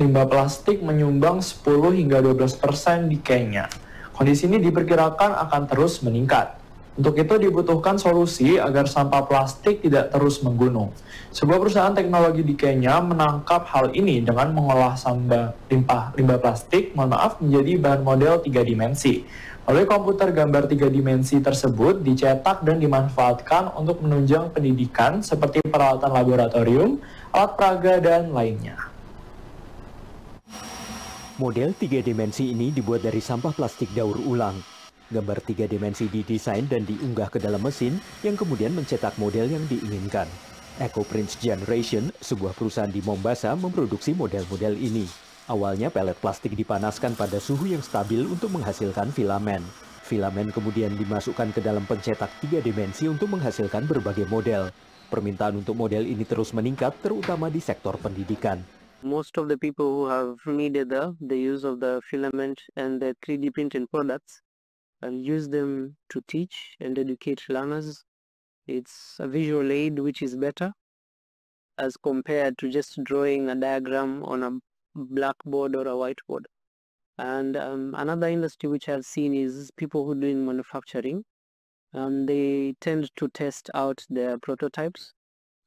limbah plastik menyumbang 10 hingga 12% di Kenya. Kondisi ini diperkirakan akan terus meningkat. Untuk itu dibutuhkan solusi agar sampah plastik tidak terus menggunung. Sebuah perusahaan teknologi di Kenya menangkap hal ini dengan mengolah limbah plastik menjadi bahan model 3 dimensi. Melalui komputer gambar 3 dimensi tersebut dicetak dan dimanfaatkan untuk menunjang pendidikan seperti peralatan laboratorium, alat peraga, dan lainnya. Model 3 dimensi ini dibuat dari sampah plastik daur ulang. Gambar 3 dimensi didesain dan diunggah ke dalam mesin yang kemudian mencetak model yang diinginkan. EcoPrints Generation, sebuah perusahaan di Mombasa, memproduksi model-model ini. Awalnya pelet plastik dipanaskan pada suhu yang stabil untuk menghasilkan filamen. Filamen kemudian dimasukkan ke dalam pencetak 3 dimensi untuk menghasilkan berbagai model. Permintaan untuk model ini terus meningkat, terutama di sektor pendidikan. Most of the people who have needed the use of the filament and the 3D printing products and use them to teach and educate learners. It's a visual aid which is better as compared to just drawing a diagram on a blackboard or a whiteboard. And another industry which I've seen is people who are doing manufacturing. They tend to test out their prototypes.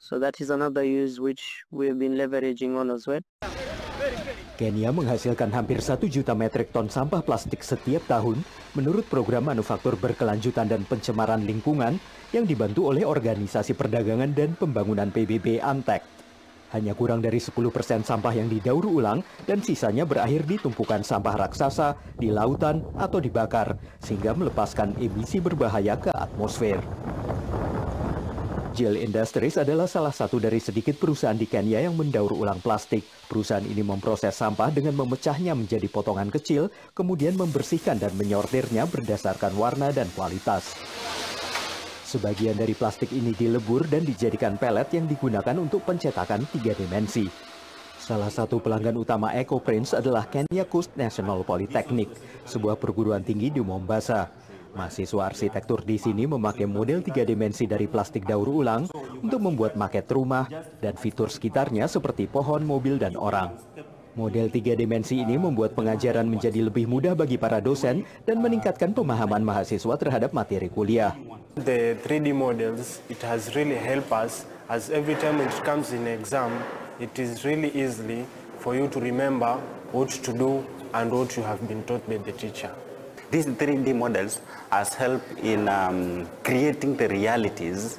So that is another use which we've been leveraging on as well. Kenya menghasilkan hampir 1 juta metrik ton sampah plastik setiap tahun menurut program manufaktur berkelanjutan dan pencemaran lingkungan yang dibantu oleh Organisasi Perdagangan dan Pembangunan PBB Antek. Hanya kurang dari 10% sampah yang didaur ulang dan sisanya berakhir di tumpukan sampah raksasa, di lautan, atau dibakar, sehingga melepaskan emisi berbahaya ke atmosfer. Gel Industries adalah salah satu dari sedikit perusahaan di Kenya yang mendaur ulang plastik. Perusahaan ini memproses sampah dengan memecahnya menjadi potongan kecil, kemudian membersihkan dan menyortirnya berdasarkan warna dan kualitas. Sebagian dari plastik ini dilebur dan dijadikan pelet yang digunakan untuk pencetakan 3 dimensi. Salah satu pelanggan utama EcoPrints adalah Kenya Coast National Polytechnic, sebuah perguruan tinggi di Mombasa. Mahasiswa arsitektur di sini memakai model 3 dimensi dari plastik daur ulang untuk membuat maket rumah dan fitur sekitarnya seperti pohon, mobil, dan orang. Model 3 dimensi ini membuat pengajaran menjadi lebih mudah bagi para dosen dan meningkatkan pemahaman mahasiswa terhadap materi kuliah. The 3D models, it has really helped us as every time it comes in exam, it is really easy for you to remember what to do and what you have been taught by the teacher. These 3D models has helped in creating the realities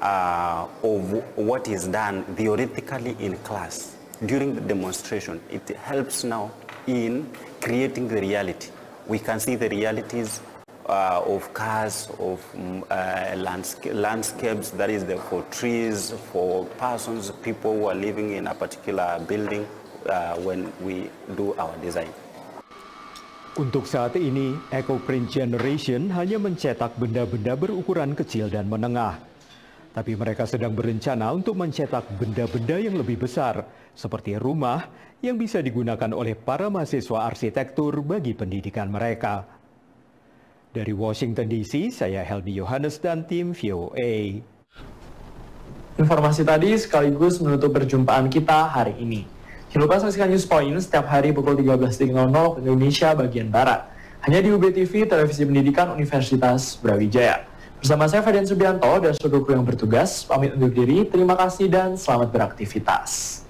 of what is done theoretically in class. During the demonstration, it helps now in creating the reality. We can see the realities of cars, of landscapes, that is for trees, for persons, people who are living in a particular building when we do our design. Untuk saat ini, EcoPrint Generation hanya mencetak benda-benda berukuran kecil dan menengah. Tapi mereka sedang berencana untuk mencetak benda-benda yang lebih besar, seperti rumah yang bisa digunakan oleh para mahasiswa arsitektur bagi pendidikan mereka. Dari Washington DC, saya Helmi Yohanes dan tim VOA. Informasi tadi sekaligus menutup perjumpaan kita hari ini. Jangan lupa saksikan News Point setiap hari pukul 13.00 waktu Indonesia bagian Barat. Hanya di UBTV, Televisi Pendidikan Universitas Brawijaya. Bersama saya Ferdian Subianto dan seluruh kru yang bertugas, pamit undur diri, terima kasih dan selamat beraktivitas.